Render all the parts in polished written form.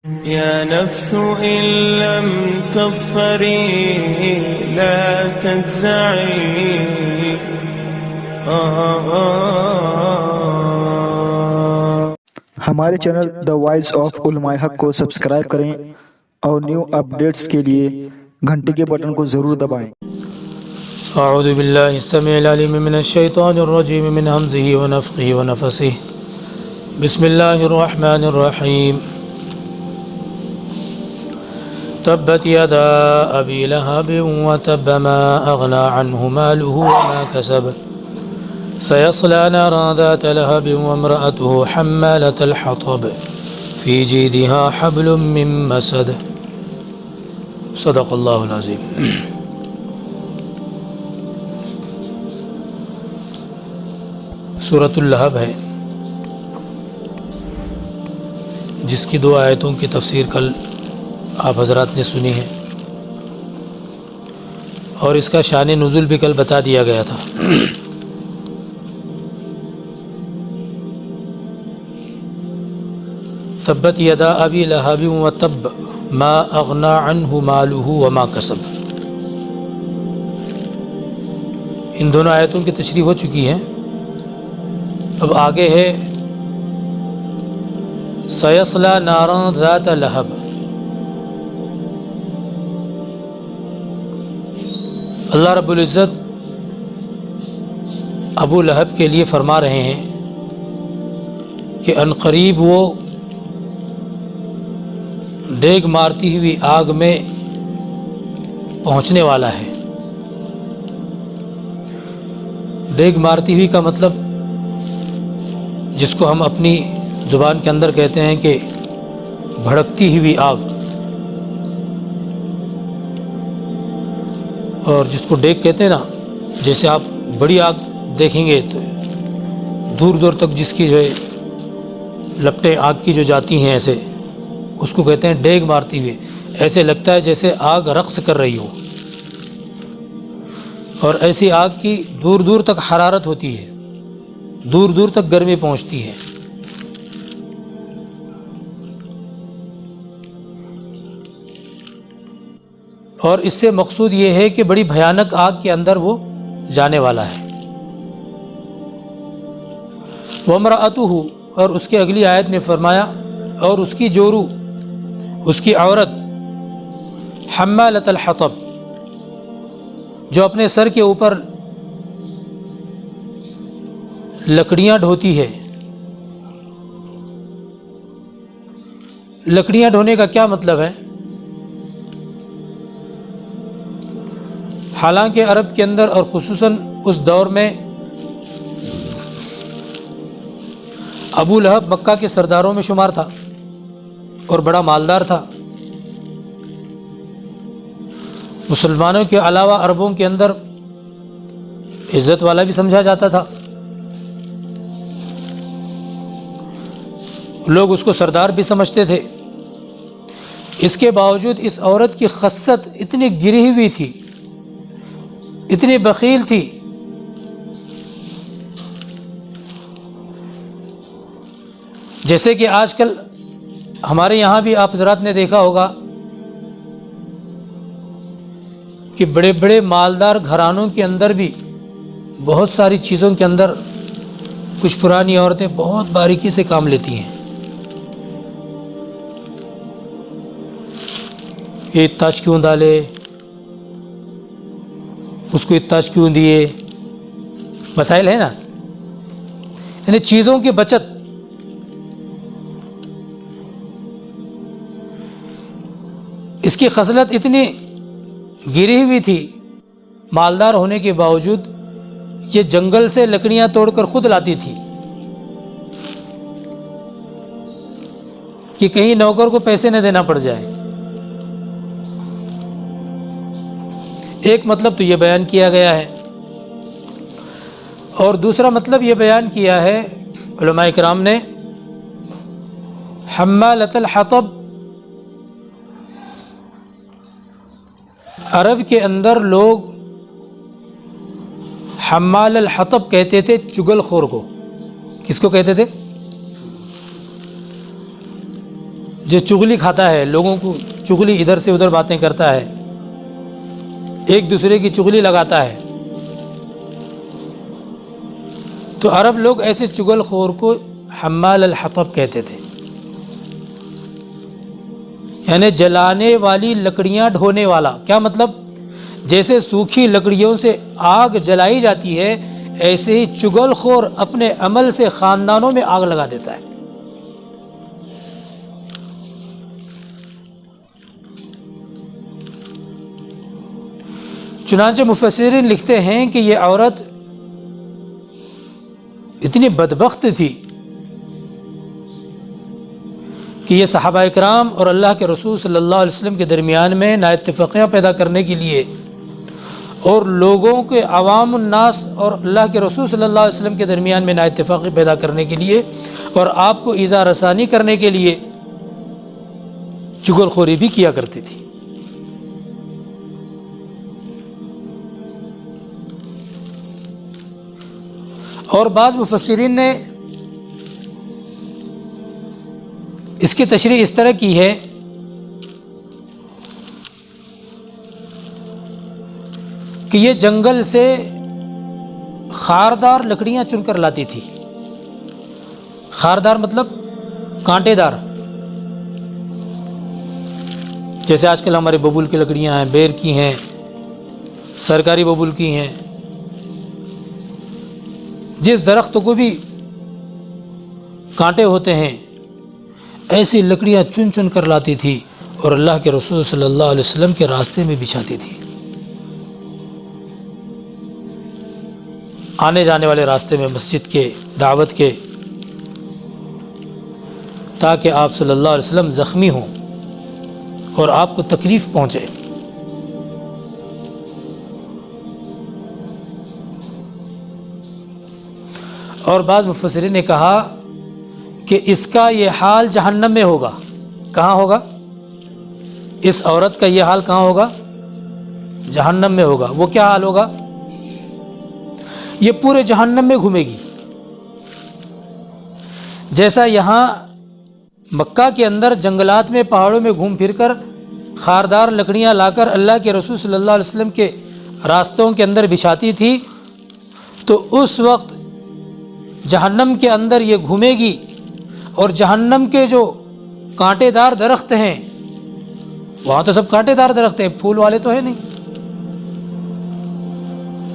يا نفس إن لم تظفري لا تجزعي ہمارے چینل دا وائس آف علماء حق کو سبسکرائب کریں اور نیو اپڈیٹس کے لیے گھنٹی کے بٹن کو ضرور دبائیں۔ اعوذ باللہ السمیع العلیم من الشیطان الرجیم من ہمزہ ونفخہ ونفثہ بسم اللہ الرحمن الرحیم تبت یدا ابی لہب وتب ما اغنى عنہ مالہ وما کسب سيصلى نارا ذات لهب وامرأته حمالة الحطب في جيدها حبل من مسد صدق اللہ العظیم۔ سورۃ اللہب ہے جس کی 2 آیتوں کی تفسیر کل آپ حضرات نے سنی ہے اور اس کا شان نزول بھی کل بتا دیا گیا تھا۔ تبت یدا ابی لہب وتب ما اغنى عنہ مالہ وما کسب، ان دونوں آیتوں کی تشریح ہو چکی ہے۔ اب آگے ہے سیصلی نارا ذات لہب۔ اللہ رب العزت ابو لہب کے لیے فرما رہے ہیں کہ عنقریب وہ ڈیگ مارتی ہوئی آگ میں پہنچنے والا ہے۔ ڈیگ مارتی ہوئی کا مطلب جس کو ہم اپنی زبان کے اندر کہتے ہیں کہ بھڑکتی ہوئی آگ، اور جس کو ڈیگ کہتے ہیں نا، جیسے آپ بڑی آگ دیکھیں گے تو دور دور تک جس کی جو ہے لپٹیں آگ کی جو جاتی ہیں ایسے، اس کو کہتے ہیں ڈیگ مارتی ہوئی۔ ایسے لگتا ہے جیسے آگ رقص کر رہی ہو، اور ایسی آگ کی دور دور تک حرارت ہوتی ہے، دور دور تک گرمی پہنچتی ہے۔ اور اس سے مقصود یہ ہے کہ بڑی بھیانک آگ کے اندر وہ جانے والا ہے۔ وَامْرَأَتُهُ، اور اس کے اگلی آیت میں فرمایا اور اس کی جورو، اس کی عورت، حمالۃ الحطب، جو اپنے سر کے اوپر لکڑیاں ڈھوتی ہے۔ لکڑیاں ڈھونے کا کیا مطلب ہے؟ حالانکہ عرب کے اندر اور خصوصاً اس دور میں ابو لہب مکہ کے سرداروں میں شمار تھا اور بڑا مالدار تھا۔ مسلمانوں کے علاوہ عربوں کے اندر عزت والا بھی سمجھا جاتا تھا، لوگ اس کو سردار بھی سمجھتے تھے۔ اس کے باوجود اس عورت کی خست اتنی گری ہوئی تھی، اتنی بخیل تھی، جیسے کہ آج کل ہمارے یہاں بھی آپ حضرات نے دیکھا ہوگا کہ بڑے بڑے مالدار گھرانوں کے اندر بھی بہت ساری چیزوں کے اندر کچھ پرانی عورتیں بہت باریکی سے کام لیتی ہیں۔ یہ تاج کیوں ڈالے، اس کو اتاج کیوں دیے، مسائل ہے نا، یعنی چیزوں کی بچت۔ اس کی خصلت اتنی گری ہوئی تھی، مالدار ہونے کے باوجود یہ جنگل سے لکڑیاں توڑ کر خود لاتی تھی کہ کہیں نوکر کو پیسے نہ دینا پڑ جائے۔ ایک مطلب تو یہ بیان کیا گیا ہے، اور دوسرا مطلب یہ بیان کیا ہے علماء کرام نے، حمالۃ الحطب، عرب کے اندر لوگ حمال الحطب کہتے تھے چگل خور کو۔ کس کو کہتے تھے؟ جو چغلی کھاتا ہے، لوگوں کو چغلی ادھر سے ادھر باتیں کرتا ہے، ایک دوسرے کی چغلی لگاتا ہے، تو عرب لوگ ایسے چغل خور کو حمال الحطب کہتے تھے، یعنی جلانے والی لکڑیاں ڈھونے والا۔ کیا مطلب؟ جیسے سوکھی لکڑیوں سے آگ جلائی جاتی ہے، ایسے ہی چغل خور اپنے عمل سے خاندانوں میں آگ لگا دیتا ہے۔ چنانچہ مفسرین لکھتے ہیں کہ یہ عورت اتنی بدبخت تھی کہ یہ صحابہ اکرام اور اللہ کے رسول صلی اللہ علیہ وسلم کے درمیان میں نااتفاقیاں پیدا کرنے کے لیے اور لوگوں کے عوام الناس اور اللہ کے رسول صلی اللہ علیہ وسلم کے درمیان میں نااتفاقی پیدا کرنے کے لیے اور آپ کو ایذا رسانی کرنے کے لیے چغل خوری بھی کیا کرتی تھی۔ اور بعض مفسرین نے اس کی تشریح اس طرح کی ہے کہ یہ جنگل سے خاردار لکڑیاں چن کر لاتی تھی۔ خاردار مطلب کانٹے دار، جیسے آج کل ہمارے ببول کی لکڑیاں ہیں، بیر کی ہیں، سرکاری ببول کی ہیں، جس درخت کو بھی کانٹے ہوتے ہیں ایسی لکڑیاں چن چن کر لاتی تھی اور اللہ کے رسول صلی اللہ علیہ وسلم کے راستے میں بچھاتی تھی، آنے جانے والے راستے میں، مسجد کے، دعوت کے، تاکہ آپ صلی اللہ علیہ وسلم زخمی ہوں اور آپ کو تکلیف پہنچے۔ اور بعض مفسرین نے کہا کہ اس کا یہ حال جہنم میں ہوگا۔ کہاں ہوگا؟ اس عورت کا یہ حال کہاں ہوگا؟ جہنم میں ہوگا۔ وہ کیا حال ہوگا؟ یہ پورے جہنم میں گھومے گی، جیسا یہاں مکہ کے اندر جنگلات میں، پہاڑوں میں گھوم پھر کر خاردار لکڑیاں لا کر اللہ کے رسول صلی اللہ علیہ وسلم کے راستوں کے اندر بچھاتی تھی، تو اس وقت جہنم کے اندر یہ گھومے گی، اور جہنم کے جو کانٹے دار درخت ہیں، وہاں تو سب کانٹے دار درخت ہیں، پھول والے تو ہیں نہیں،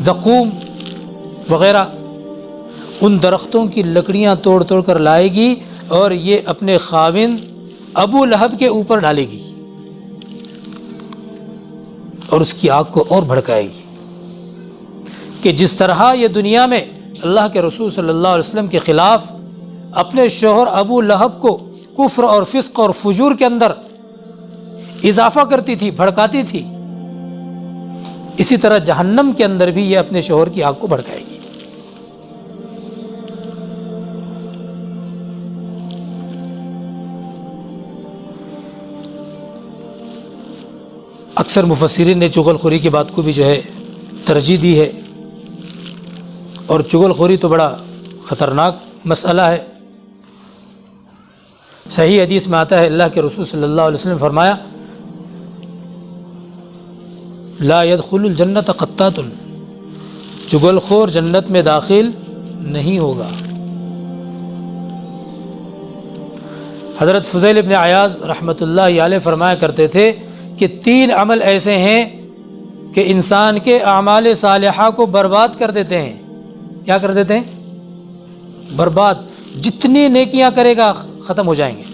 زقوم وغیرہ، ان درختوں کی لکڑیاں توڑ توڑ کر لائے گی اور یہ اپنے خاوند ابو لہب کے اوپر ڈالے گی اور اس کی آگ کو اور بھڑکائے گی کہ جس طرح یہ دنیا میں اللہ کے رسول صلی اللہ علیہ وسلم کے خلاف اپنے شوہر ابو لہب کو کفر اور فسق اور فجور کے اندر اضافہ کرتی تھی، بھڑکاتی تھی، اسی طرح جہنم کے اندر بھی یہ اپنے شوہر کی آگ کو بھڑکائے گی۔ اکثر مفسرین نے چغل خوری کی بات کو بھی جو ہے ترجیح دی ہے، اور چغل خوری تو بڑا خطرناک مسئلہ ہے۔ صحیح حدیث میں آتا ہے، اللہ کے رسول صلی اللہ علیہ وسلم نے فرمایا، لا يدخل الجنت قطات، چغل خور جنت میں داخل نہیں ہوگا۔ حضرت فضیل ابن عیاض رحمۃ اللہ علیہ فرمایا کرتے تھے کہ 3 عمل ایسے ہیں کہ انسان کے اعمال صالحہ کو برباد کر دیتے ہیں۔ کیا کر دیتے ہیں؟ برباد۔ جتنی نیکیاں کرے گا ختم ہو جائیں گے۔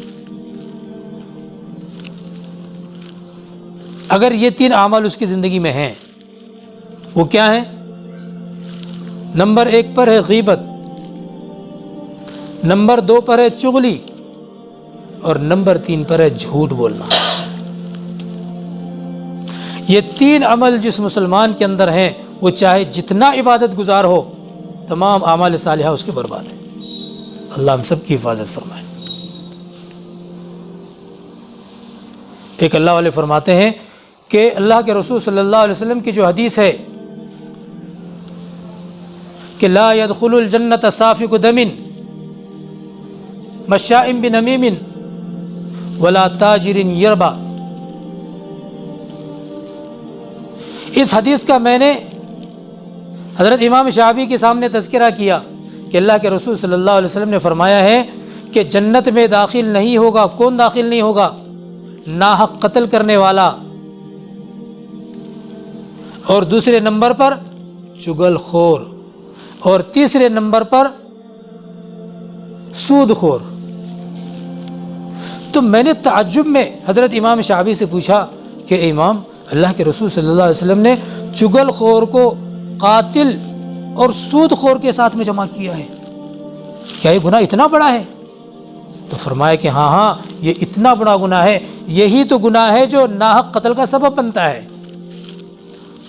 اگر یہ 3 اعمال اس کی زندگی میں ہیں، وہ کیا ہیں؟ نمبر 1 پر ہے غیبت، نمبر 2 پر ہے چغلی، اور نمبر 3 پر ہے جھوٹ بولنا۔ یہ 3 عمل جس مسلمان کے اندر ہیں، وہ چاہے جتنا عبادت گزار ہو، تمام اعمال صالحہ اس کے برباد ہیں۔ اللہ ہم سب کی حفاظت فرمائے۔ ایک اللہ والے فرماتے ہیں کہ اللہ کے رسول صلی اللہ علیہ وسلم کی جو حدیث ہے کہ لا يدخل الجنت سافک دم مشاء بنمیم ولا تاجر یربا۔ اس حدیث کا میں نے حضرت امام شعبی کے سامنے تذکرہ کیا کہ اللہ کے رسول صلی اللہ علیہ وسلم نے فرمایا ہے کہ جنت میں داخل نہیں ہوگا۔ کون داخل نہیں ہوگا؟ ناحق قتل کرنے والا، اور دوسرے نمبر پر چغل خور، اور تیسرے نمبر پر سود خور۔ تو میں نے تعجب میں حضرت امام شعبی سے پوچھا کہ اے امام، اللہ کے رسول صلی اللہ علیہ وسلم نے چغل خور کو قاتل اور سود خور کے ساتھ میں جمع کیا ہے، کیا یہ گناہ اتنا بڑا ہے؟ تو فرمایا کہ ہاں یہ اتنا بڑا گناہ ہے، یہی تو گناہ ہے جو ناحق قتل کا سبب بنتا ہے،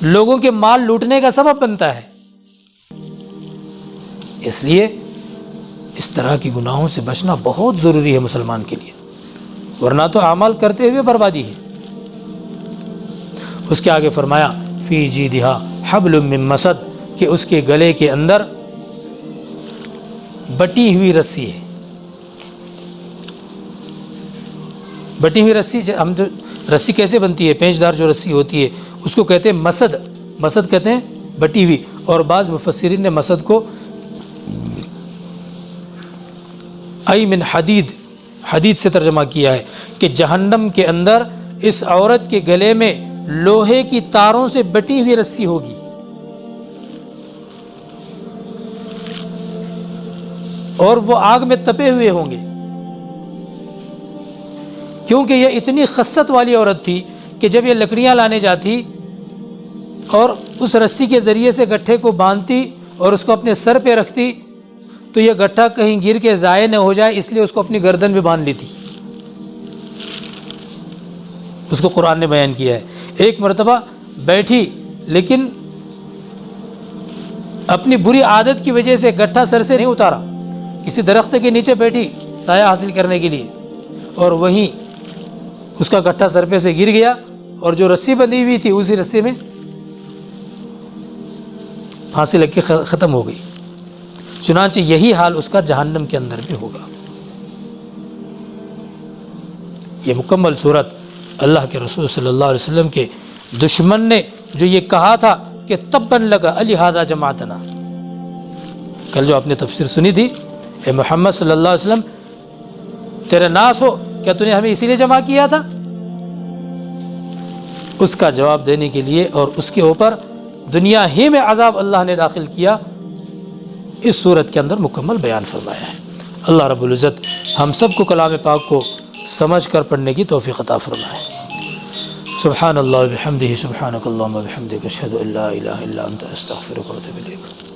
لوگوں کے مال لوٹنے کا سبب بنتا ہے۔ اس لیے اس طرح کی گناہوں سے بچنا بہت ضروری ہے مسلمان کے لیے، ورنہ تو اعمال کرتے ہوئے بربادی ہے۔ اس کے آگے فرمایا فی جیدہا حبل من مسد، کہ اس کے گلے کے اندر بٹی ہوئی رسی ہے۔ بٹی ہوئی رسی، ہم جو رسی کیسے بنتی ہے، پینچدار جو رسی ہوتی ہے اس کو کہتے ہیں مسد، مسد کہتے ہیں بٹی ہوئی، اور بعض مفسرین نے مسد کو ای من حدید، حدید سے ترجمہ کیا ہے کہ جہنم کے اندر اس عورت کے گلے میں لوہے کی تاروں سے بٹی ہوئی رسی ہوگی، اور وہ آگ میں تپے ہوئے ہوں گے، کیونکہ یہ اتنی خست والی عورت تھی کہ جب یہ لکڑیاں لانے جاتی اور اس رسی کے ذریعے سے گٹھے کو باندھتی اور اس کو اپنے سر پہ رکھتی تو یہ گٹھا کہیں گر کے ضائع نہ ہو جائے، اس لیے اس کو اپنی گردن پہ باندھ لیتی۔ اس کو قرآن نے بیان کیا ہے، ایک مرتبہ بیٹھی لیکن اپنی بری عادت کی وجہ سے گٹھا سر سے نہیں اتارا، کسی درخت کے نیچے بیٹھی سایہ حاصل کرنے کے لیے، اور وہیں اس کا گٹھا سر پہ سے گر گیا، اور جو رسی بندھی ہوئی تھی اسی رسی میں پھانسی لگ کے ختم ہو گئی۔ چنانچہ یہی حال اس کا جہنم کے اندر بھی ہوگا۔ یہ مکمل صورت اللہ کے رسول صلی اللہ علیہ وسلم کے دشمن نے جو یہ کہا تھا کہ تبا لگا لہذا جماعتنا، کل جو آپ نے تفسیر سنی تھی، اے محمد صلی اللہ علیہ وسلم تیرے ناس ہو، کیا تو نے ہمیں اسی لیے جمع کیا تھا؟ اس کا جواب دینے کے لیے اور اس کے اوپر دنیا ہی میں عذاب اللہ نے داخل کیا، اس صورت کے اندر مکمل بیان فرمایا ہے۔ اللہ رب العزت ہم سب کو کلام پاک کو سمجھ کر پڑھنے کی توفیق عطا فرمائے۔ سبحان اللہ و بحمدہ، سبحانک اللہم و بحمدک، اشہد ان لا الہ الا انت، استغفرک و اتوب الیک۔